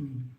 Mm.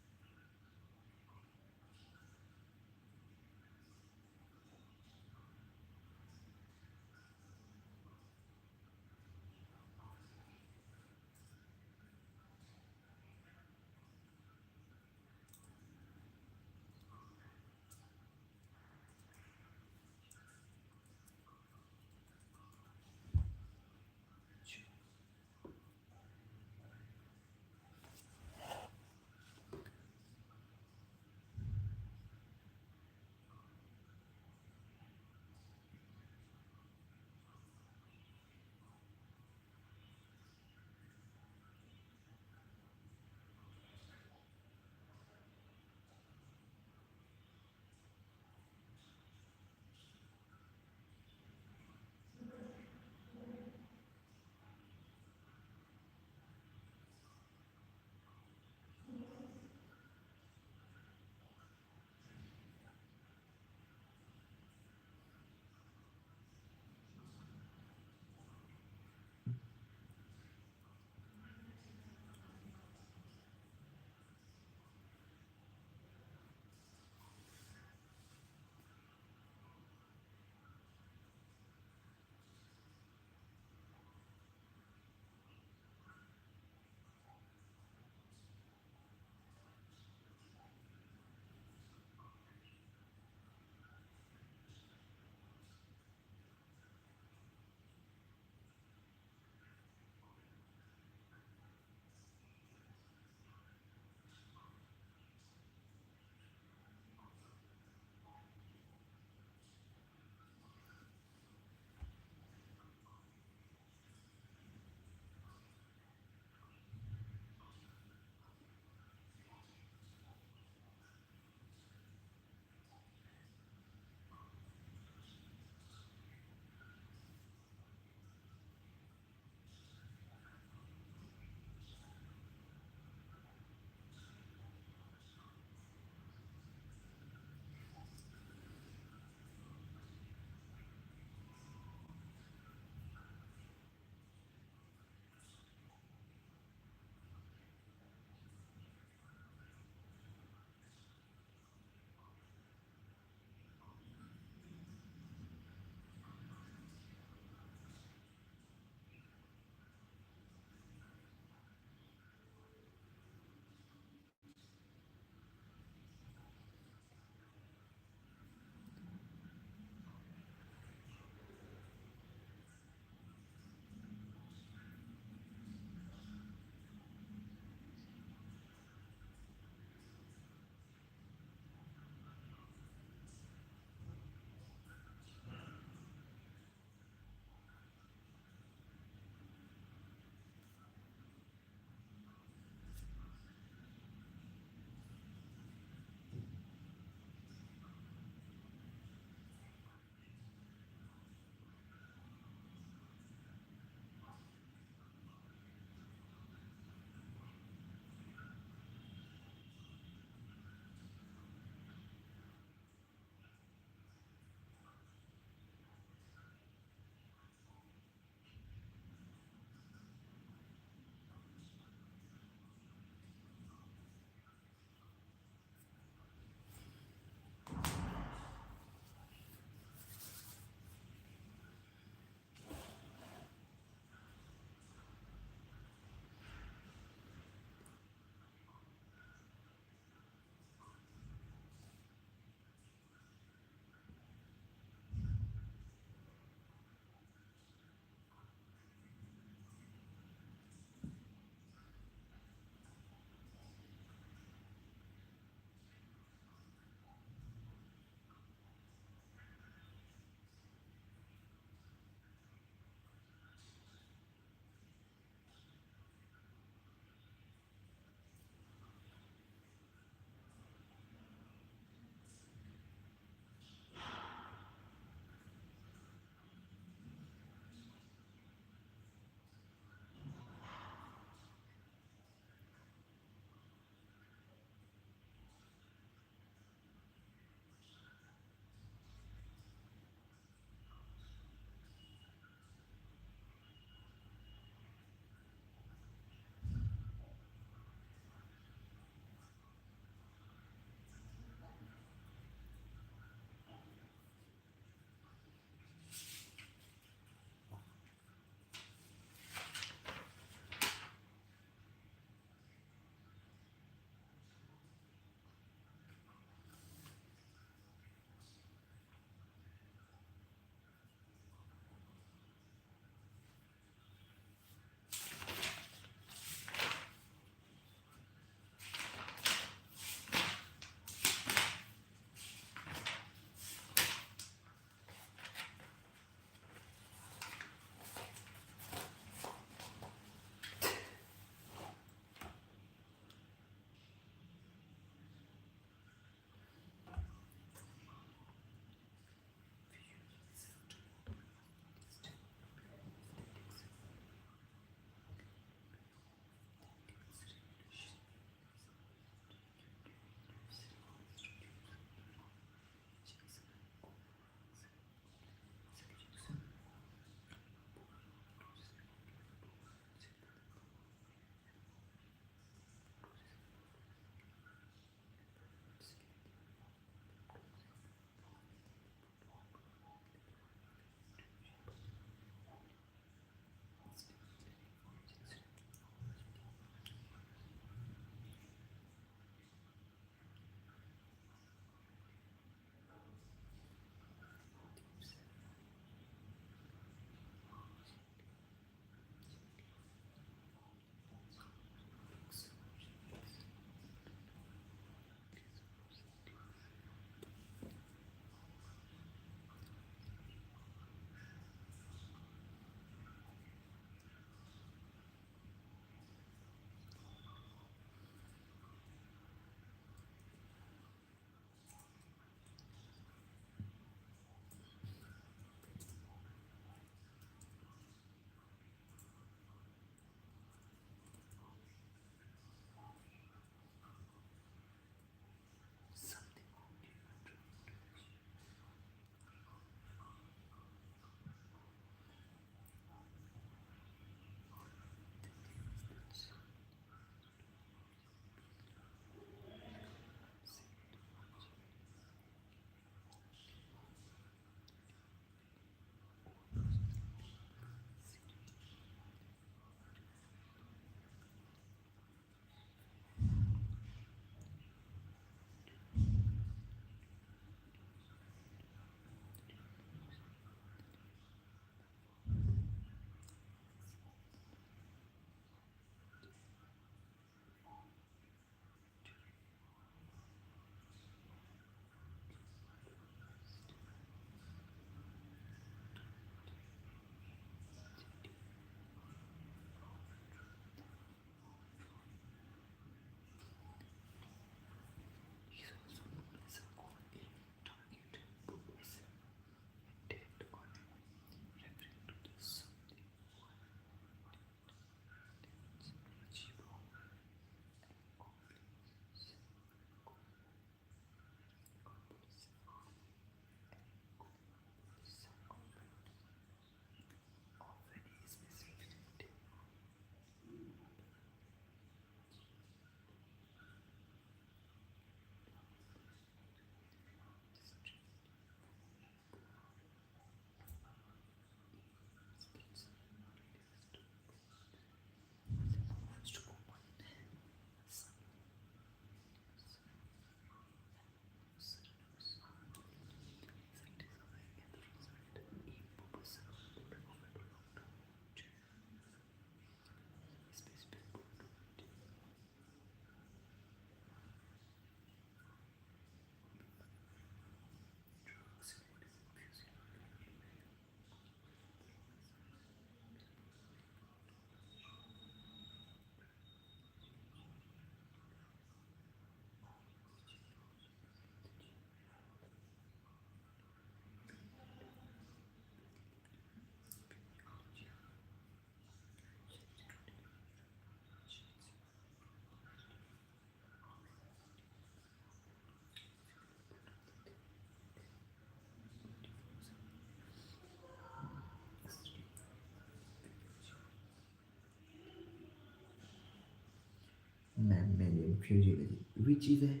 physiology, which is a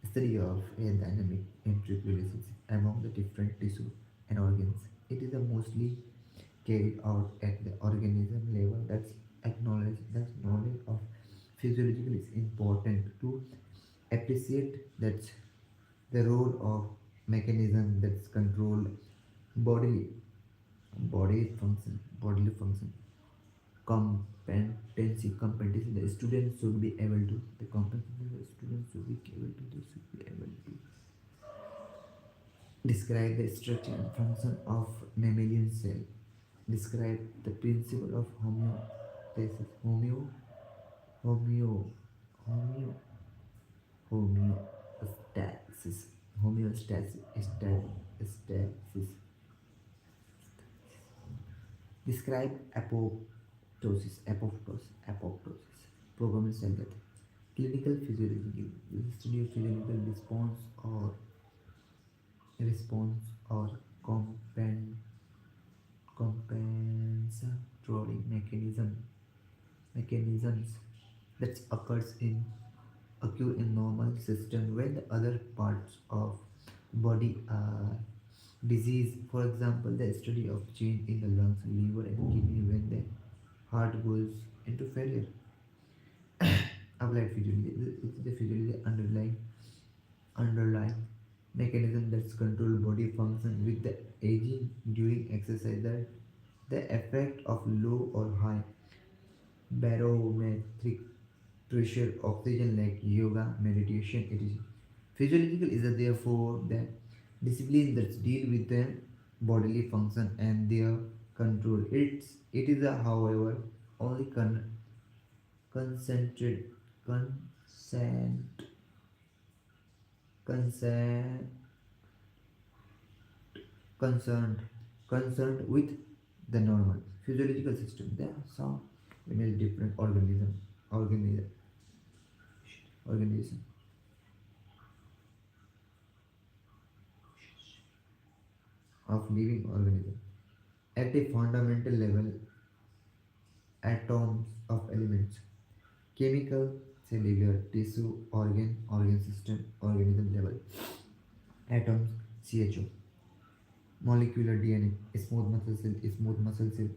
study of a dynamic intricate relationship among the different tissue and organs. It is a mostly carried out at the organism level. That's acknowledged that knowledge of physiological is important to appreciate that the role of mechanism that's control bodily bodily function competency. The students should be able to the competency the students should be able to they should be able to describe the structure and function of mammalian cell, describe the principle of homeostasis, homeo homeo homeostasis homeostasis, describe apoptosis, programming cell death, clinical physiology, study of physiological response or compensatory mechanisms that occur in normal system when the other parts of body are disease. For example, the study of change in the lungs, liver, and kidney when the heart goes into failure. Applied physiology. It's the physiology underlying mechanism that's control body function with the aging during exercise. The effect of low or high barometric pressure, oxygen like yoga, meditation. It is physiological is therefore the discipline that deal with the bodily function and their control. It is however only concentrated consent consent concerned concerned with the normal physiological system. There are some many different organism of living organism. At a fundamental level, atoms of elements, chemical, cellular, tissue, organ system, organism level. Atoms, CHO, molecular DNA, smooth muscle cell,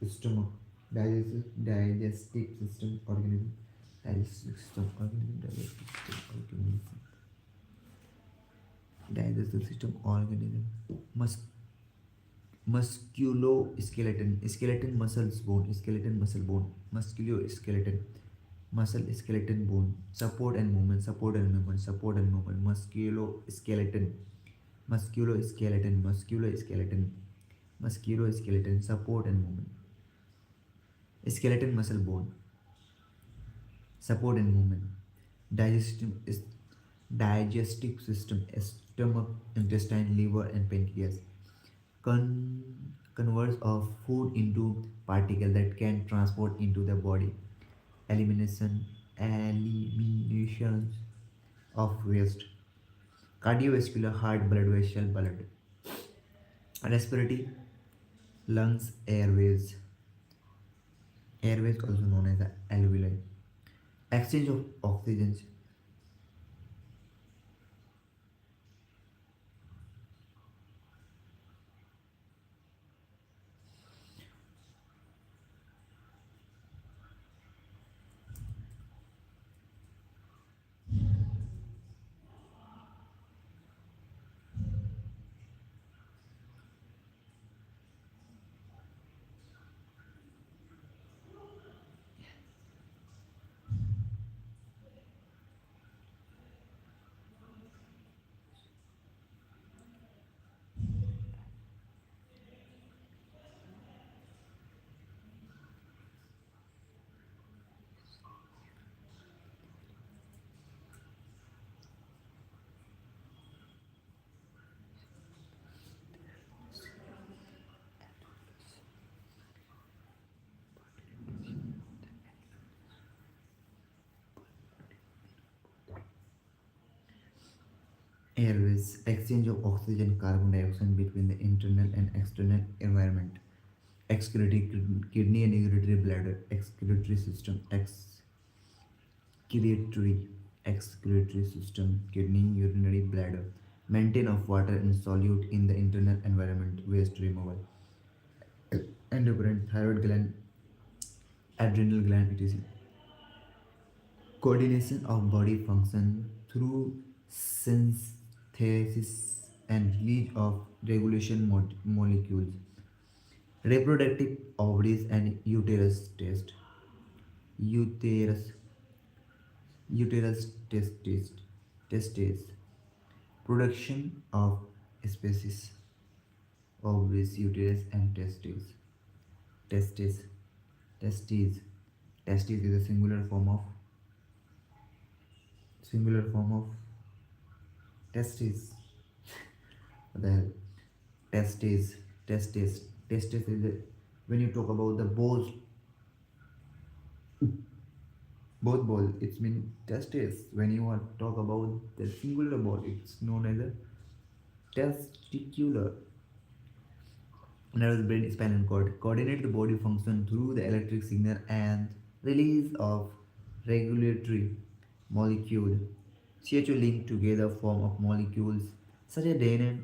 stomach, digestive system, organism, digestive system, organism, skeleton muscles bone, skeleton muscle bone, musculoskeleton, muscle skeleton bone, support and movement, musculoskeleton, support and movement, skeleton muscle bone, support and movement, digestive digestive system, stomach, intestine, liver, and pancreas. Converts of food into particle that can transport into the body. Elimination of waste. Cardiovascular, heart, blood vessel, blood. Respiratory, lungs, airways also known as the alveoli. Exchange of oxygen. Airways, exchange of oxygen, carbon dioxide between the internal and external environment. Excretory kidney and urinary bladder, excretory system, Excretory, excretory system, kidney, urinary bladder, maintain of water and solute in the internal environment, waste removal, endocrine, thyroid gland, adrenal gland, etc. Coordination of body function through synthesis and release of regulation molecules. Reproductive ovaries and uterus test. Uterus, uterus testes. Production of species. Ovaries, uterus, and testes. Testes. Testes. Testes is a singular form of testes. What the hell? Testes. Testes. Testes is when you talk about the both ball, it's mean testes. When you are talk about the singular ball, it's known as a testicular. Nervous brain spinal cord coordinate the body function through the electric signal and release of regulatory molecule. CHO link together form of molecules such as DNA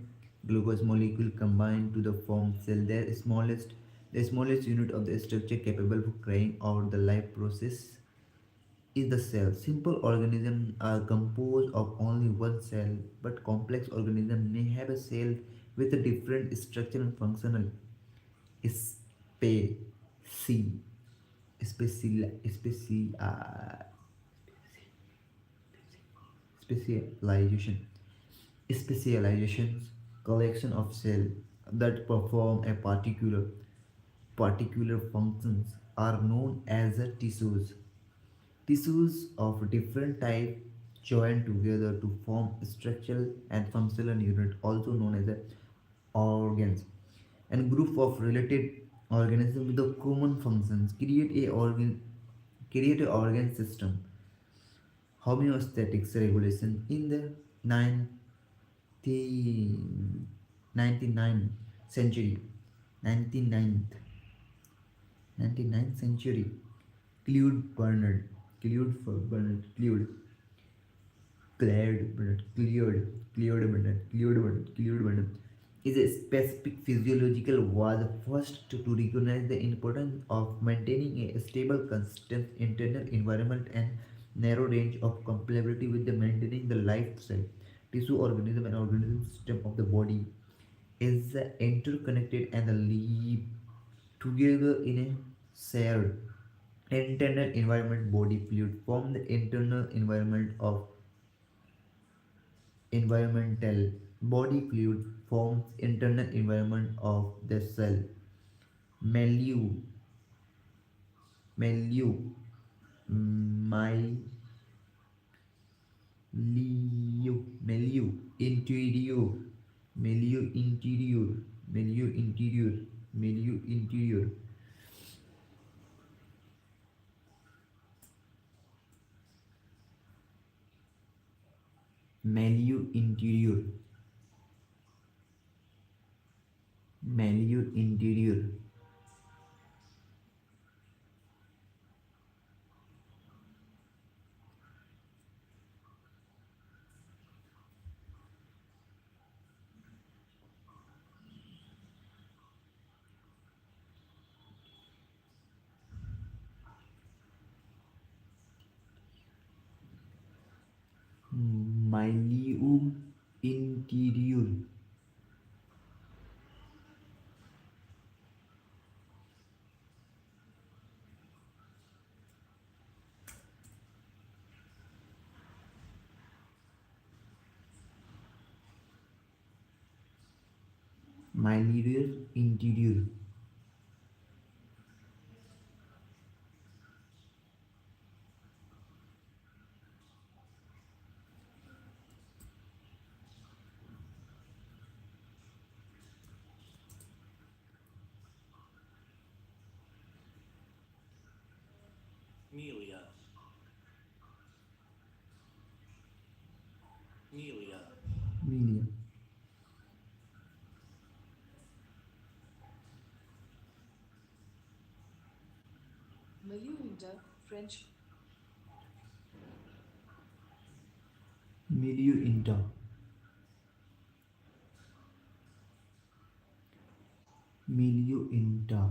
glucose molecule combine to the form cell. The smallest unit of the structure capable of carrying out the life process is the cell. Simple organisms are composed of only one cell, but complex organisms may have a cell with a different structure and functional speci- specialization. Specializations collection of cells that perform a particular functions are known as a tissues. Tissues of different type join together to form structural and functional unit, also known as a organs. And group of related organisms with the common functions create a organ system. Homeostatic regulation in the 99th century 99th 99th century Claude Claude is a specific physiological was first to recognize the importance of maintaining a stable, consistent internal environment and narrow range of compatibility with the maintaining the life cell, tissue, organism, and organism system of the body is interconnected and live together in a shared internal environment. Body fluid form the internal environmental body fluid forms internal environment of the cell. Milieu, milieu, milieu, milieu, interior, milieu interior, milieu interior, milieu interior, milieu interior, milieu interior. Milieu interior. Milieu interior. Melia, Melia, Media. Milieu in French milieu inter, milieu inter,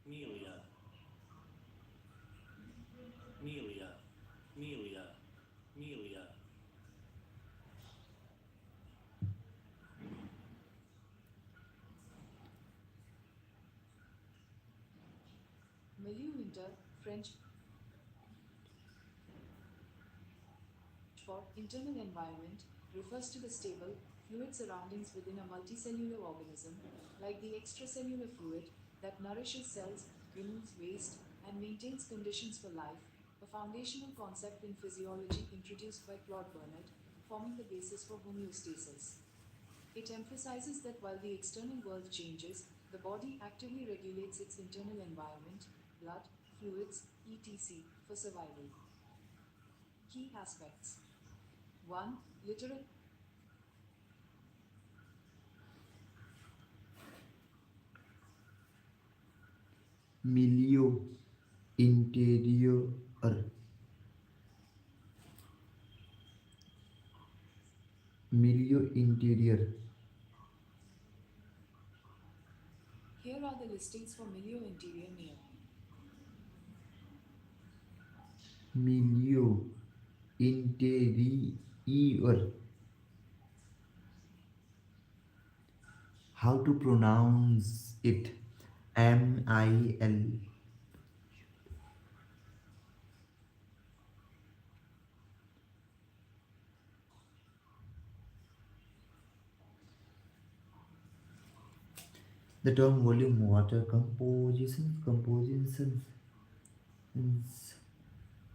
Melia. Melia. Melia. Melia. Milieu inter, French for internal environment, refers to the stable, fluid surroundings within a multicellular organism, like the extracellular fluid that nourishes cells, removes waste, and maintains conditions for life, a foundational concept in physiology introduced by Claude Bernard, forming the basis for homeostasis. It emphasizes that while the external world changes, the body actively regulates its internal environment, blood, fluids, etc., for survival. Key aspects 1. Literal milieu interior, milieu interior, Here are the listings for milieu interior near. milieu interior. How to pronounce it? MIL. The term volume, water compositions,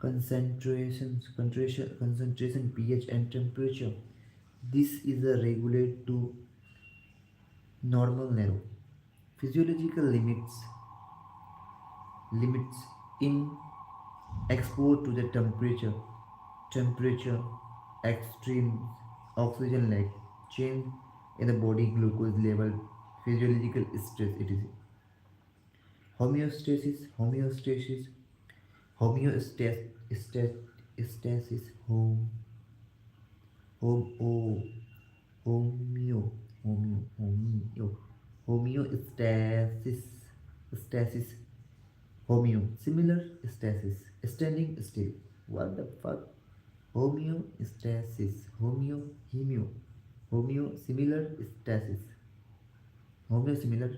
concentration, pH, and temperature. This is a regulate to normal narrow. Physiological limits in export to the temperature, extremes, oxygen lack, change in the body glucose level, physiological stress, etc. Homeostasis, homeostasis, home, oh, homeo, homeostasis, stasis, homeo, similar stasis, standing still. What the fuck? Homeostasis, homeo, similar stasis, homeo, similar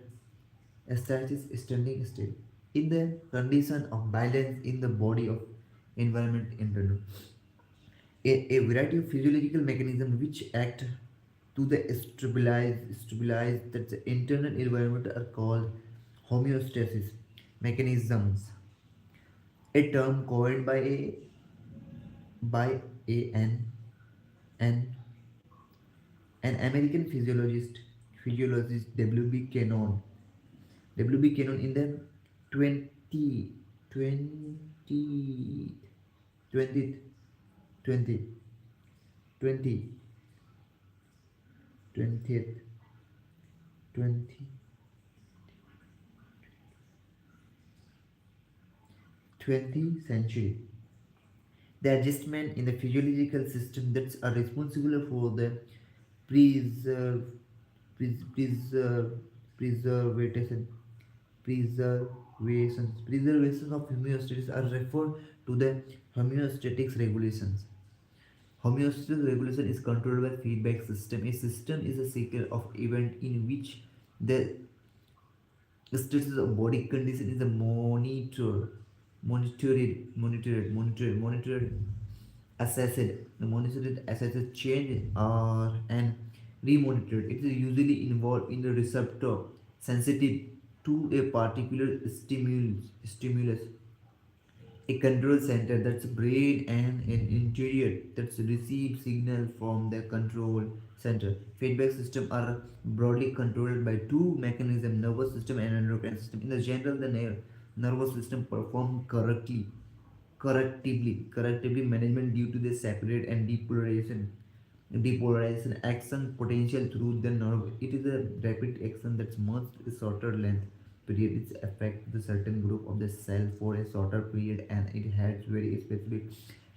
stasis, standing still. In the condition of balance in the body of environment internal. A variety of physiological mechanisms which act to the stabilize that the internal environment are called homeostasis mechanisms, a term coined by an American physiologist W.B. Cannon in the 20, 20, 20, 20, 20, 20th, 20, 20th century. The adjustment in the physiological system that are responsible for the preserve, preserve, preservation, preservation of homeostasis are referred to the homeostatic regulations. Homeostatic regulation is controlled by feedback system. A system is a cycle of event in which the status of body condition is a monitored, assessed, change or and remonitored. It is usually involved in the receptor sensitive to a particular stimulus, a control center that's brain and an interior that's receive signal from the control center. Feedback system are broadly controlled by two mechanisms, nervous system and endocrine system. In the general, the nervous system perform correctly correctively management due to the separate and depolarization action potential through the nerve. It is a rapid action that's much shorter length period. It affects the certain group of the cell for a shorter period and it has very specific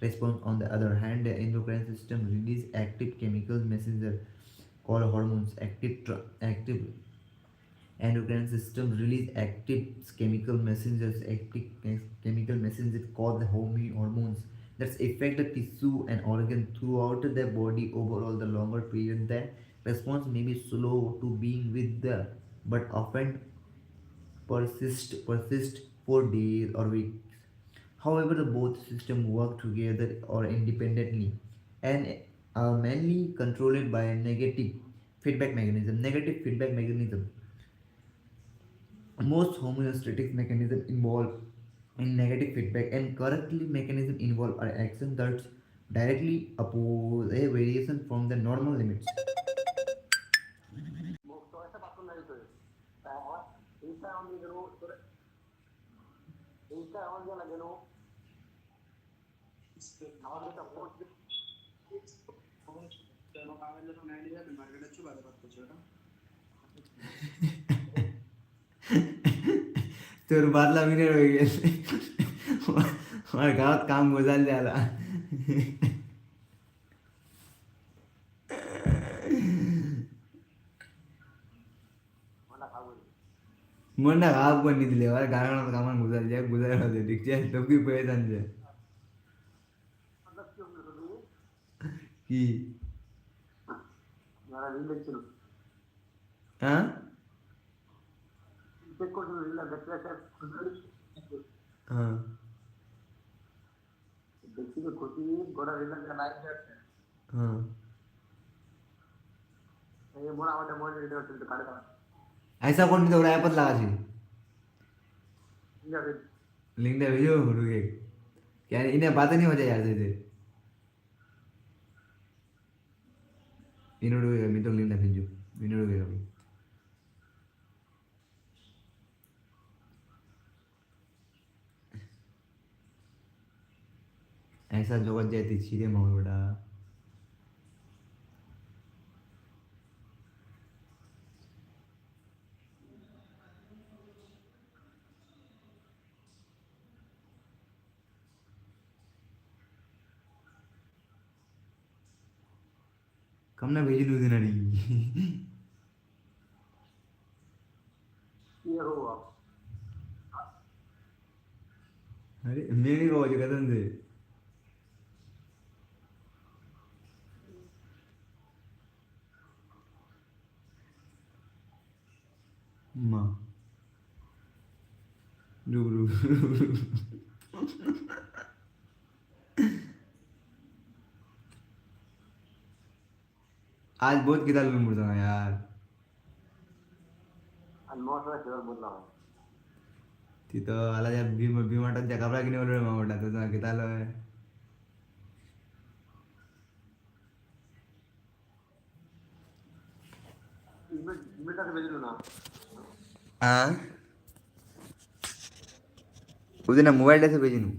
response. On the other hand, the endocrine system release active chemical messenger called hormones. Active endocrine system release active chemical messengers called the hormones that affect the tissue and organ throughout the body. Overall, the longer period the response may be slow to being with the but often persist for days or weeks. However, the both systems work together or independently and are mainly controlled by a negative feedback mechanism. Most homeostatic mechanisms involve in negative feedback and correctly mechanism involve are actions that directly oppose a variation from the normal limits. তোর বাদলা মিনের হয়ে গেছে আমার গাঁত কাম বোঝাল जाला মনটা খারাপ করে নি দিলে এবার গান কামান বোঝাল যায় বোঝার হবে দেখছি তো কি পেয়ে জানছে কি হ্যাঁ হ্যাঁ হ্যাঁ ऐसा कौन तो उड़ाया पतला आजी लिंक दे भेजो रुके क्या इन्हें बात नहीं हो जाए यार से इन्हों रुके मैं तो लिंक दे भेजो इन्हों रुके अभी ऐसा जगत जाती चीजें मांग बड़ा कम ना भेज लू दिन अरे मेरी को जो कहते हैं माँ रुक रुक आज बहुत किताब में मुड़ता हूँ यार तिथं आला त्या भीमाटात त्या कपडा किने बोलवलं मावटा तुझा किती आलोय हाँ उसे ना मोबाइल से भेजी नू